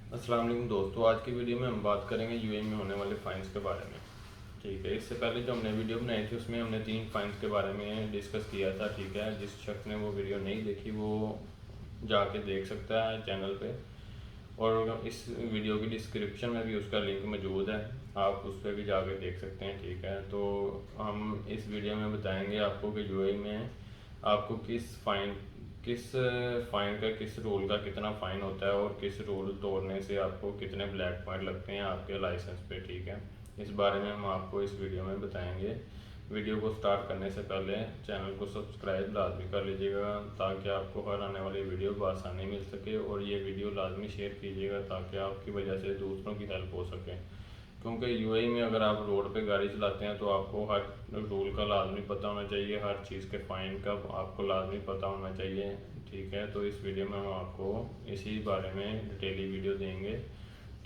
अस्सलाम वालेकुम दोस्तों, आज की वीडियो में हम बात करेंगे यूएई में होने वाले फ़ाइन्स के बारे में। ठीक है, इससे पहले जो हमने वीडियो बनाई थी उसमें हमने 3 फ़ाइन्स के बारे में डिस्कस किया था। ठीक है, जिस शख्स ने वो वीडियो नहीं देखी वो जाके देख सकता है चैनल पे, और इस वीडियो की डिस्क्रिप्शन में भी उसका लिंक मौजूद है, आप उस पर भी जाके देख सकते हैं। ठीक है, तो हम इस वीडियो में बताएंगे आपको कि यूएई में आपको किस फ़ाइन का, किस रूल का कितना फ़ाइन होता है और किस रूल तोड़ने से आपको कितने ब्लैक पॉइंट लगते हैं आपके लाइसेंस पे। ठीक है, इस बारे में हम आपको इस वीडियो में बताएंगे। वीडियो को स्टार्ट करने से पहले चैनल को सब्सक्राइब लाजमी कर लीजिएगा ताकि आपको हर आने वाली वीडियो बआसानी मिल सके, और ये वीडियो लाजमी शेयर कीजिएगा ताकि आपकी वजह से दूसरों की हेल्प हो सके। क्योंकि यूएई में अगर आप रोड पे गाड़ी चलाते हैं तो आपको हर रूल का लाजमी पता होना चाहिए, हर चीज़ के फ़ाइन का आपको लाजमी पता होना चाहिए। ठीक है, तो इस वीडियो में हम आपको इसी बारे में डिटेली वीडियो देंगे।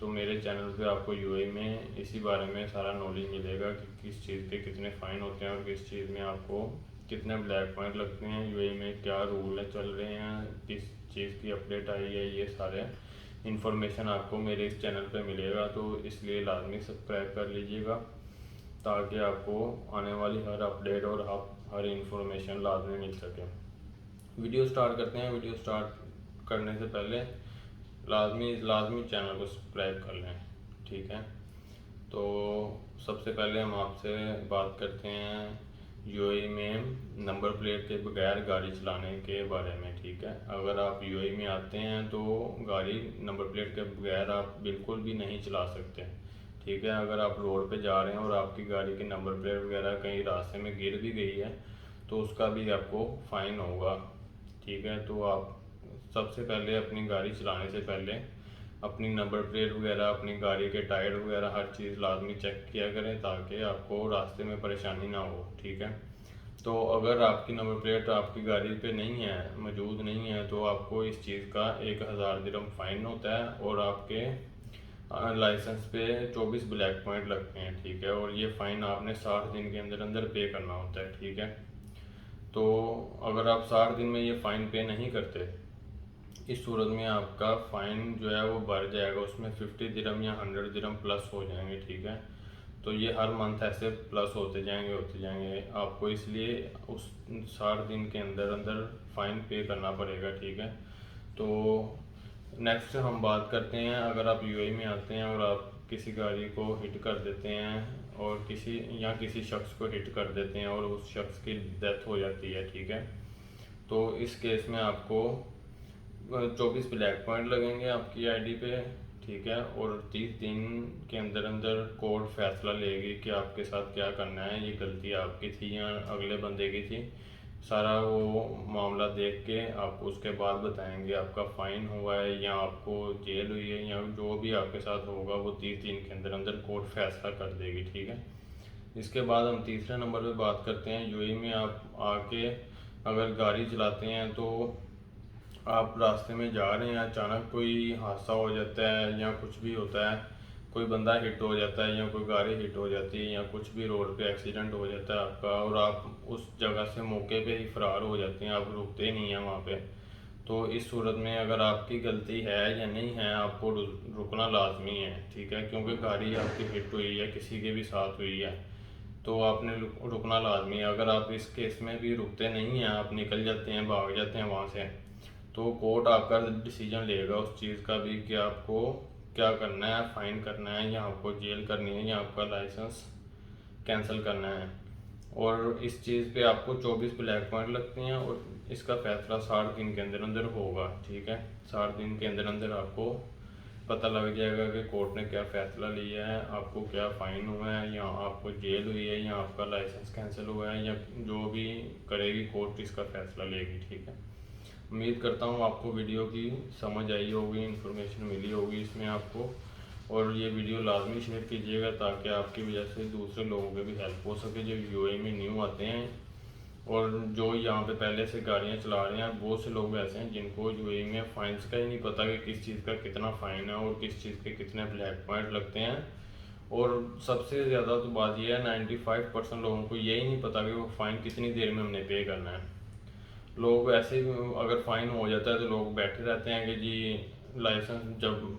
तो मेरे चैनल पे आपको यूएई में इसी बारे में सारा नॉलेज मिलेगा कि किस चीज़ के कितने फ़ाइन होते हैं और किस चीज़ में आपको कितने ब्लैक पॉइंट लगते हैं, यूएई में क्या रूल चल रहे हैं, किस चीज़ की अपडेट आई है, ये सारे इन्फॉर्मेशन आपको मेरे इस चैनल पे मिलेगा। तो इसलिए लाजमी सब्सक्राइब कर लीजिएगा ताकि आपको आने वाली हर अपडेट और हर इन्फॉर्मेशन लाजमी मिल सके। वीडियो स्टार्ट करते हैं। वीडियो स्टार्ट करने से पहले लाजमी लाजमी चैनल को सब्सक्राइब कर लें। ठीक है, तो सबसे पहले हम आपसे बात करते हैं यूएई में नंबर प्लेट के बगैर गाड़ी चलाने के बारे में। ठीक है, अगर आप यूएई में आते हैं तो गाड़ी नंबर प्लेट के बगैर आप बिल्कुल भी नहीं चला सकते। ठीक है, अगर आप रोड पे जा रहे हैं और आपकी गाड़ी की नंबर प्लेट वगैरह कहीं रास्ते में गिर भी गई है तो उसका भी आपको फ़ाइन होगा। ठीक है, तो आप सबसे पहले अपनी गाड़ी चलाने से पहले अपनी नंबर प्लेट वगैरह, अपनी गाड़ी के टायर वगैरह हर चीज़ लाजमी चेक किया करें ताकि आपको रास्ते में परेशानी ना हो। ठीक है, तो अगर आपकी नंबर प्लेट आपकी गाड़ी पे नहीं है, मौजूद नहीं है, तो आपको इस चीज़ का 1000 दिरहम फ़ाइन होता है और आपके लाइसेंस पे 24 ब्लैक पॉइंट लगते हैं। ठीक है, और ये फ़ाइन आपने 60 दिन के अंदर अंदर पे करना होता है। ठीक है, तो अगर आप 60 दिन में ये फ़ाइन पे नहीं करते, इस सूरत में आपका फ़ाइन जो है वो बढ़ जाएगा, उसमें 50 दिरहम या 100 दिरहम प्लस हो जाएंगे। ठीक है, तो ये हर मंथ ऐसे प्लस होते जाएंगे आपको, इसलिए उस 60 दिन के अंदर अंदर फ़ाइन पे करना पड़ेगा। ठीक है, तो नेक्स्ट हम बात करते हैं, अगर आप यूएई में आते हैं और आप किसी गाड़ी को हिट कर देते हैं और किसी शख्स को हिट कर देते हैं और उस शख्स की डेथ हो जाती है। ठीक है, तो इस केस में आपको 24 ब्लैक पॉइंट लगेंगे आपकी आईडी पे। ठीक है, और 30 दिन के अंदर अंदर कोर्ट फैसला लेगी कि आपके साथ क्या करना है, ये गलती आपकी थी या अगले बंदे की थी। सारा वो मामला देख के आपको उसके बाद बताएंगे आपका फ़ाइन हुआ है या आपको जेल हुई है, या जो भी आपके साथ होगा वो 30 दिन के अंदर अंदर कोर्ट फैसला कर देगी। ठीक है, इसके बाद हम तीसरे नंबर पे बात करते हैं, यूएई में आप आके अगर गाड़ी चलाते हैं तो आप रास्ते में जा रहे हैं, अचानक कोई हादसा हो जाता है या कुछ भी होता है, कोई बंदा हिट हो जाता है या कोई गाड़ी हिट हो जाती है या कुछ भी रोड पे एक्सीडेंट हो जाता है आपका, और आप उस जगह से मौके पे ही फरार हो जाते हैं, आप रुकते नहीं हैं वहाँ पे। तो इस सूरत में अगर आपकी गलती है या नहीं है, आपको रुकना लाजमी है। ठीक है, क्योंकि गाड़ी आपकी हिट हुई है, किसी के भी साथ हुई है, तो आपने रुकना लाजमी है। अगर आप इस केस में भी रुकते नहीं हैं, आप निकल जाते हैं, भाग जाते हैं वहाँ से, तो कोर्ट आपका डिसीजन लेगा उस चीज़ का भी कि आपको क्या करना है, फ़ाइन करना है या आपको जेल करनी है या आपका लाइसेंस कैंसिल करना है। और इस चीज़ पे आपको 24 ब्लैक पॉइंट लगते हैं और इसका फैसला 60 दिन के अंदर अंदर होगा। ठीक है, 60 दिन के अंदर अंदर आपको पता लग जाएगा कि कोर्ट ने क्या फ़ैसला लिया है, आपको क्या फ़ाइन हुआ है या आपको जेल हुई है या आपका लाइसेंस कैंसिल हुआ है, या जो भी करेगी कोर्ट इसका फ़ैसला लेगी। ठीक है, उम्मीद करता हूँ आपको वीडियो की समझ आई होगी, इन्फॉर्मेशन मिली होगी इसमें आपको, और ये वीडियो लाजमी शेयर कीजिएगा ताकि आपकी वजह से दूसरे लोगों की भी हेल्प हो सके जो यूएई में न्यू आते हैं, और जो यहाँ पे पहले से गाड़ियाँ चला रहे हैं। बहुत से लोग ऐसे हैं जिनको यूएई में फ़ाइन्स का ही नहीं पता कि किस चीज़ का कितना फ़ाइन है और किस चीज़ के कितने ब्लैक पॉइंट लगते हैं। और सबसे ज़्यादा तो बात यह है, 95% लोगों को यही नहीं पता कि वो फ़ाइन कितनी देर में हमने पे करना है। लोग ऐसे ही अगर फ़ाइन हो जाता है तो लोग बैठे रहते हैं कि जी लाइसेंस जब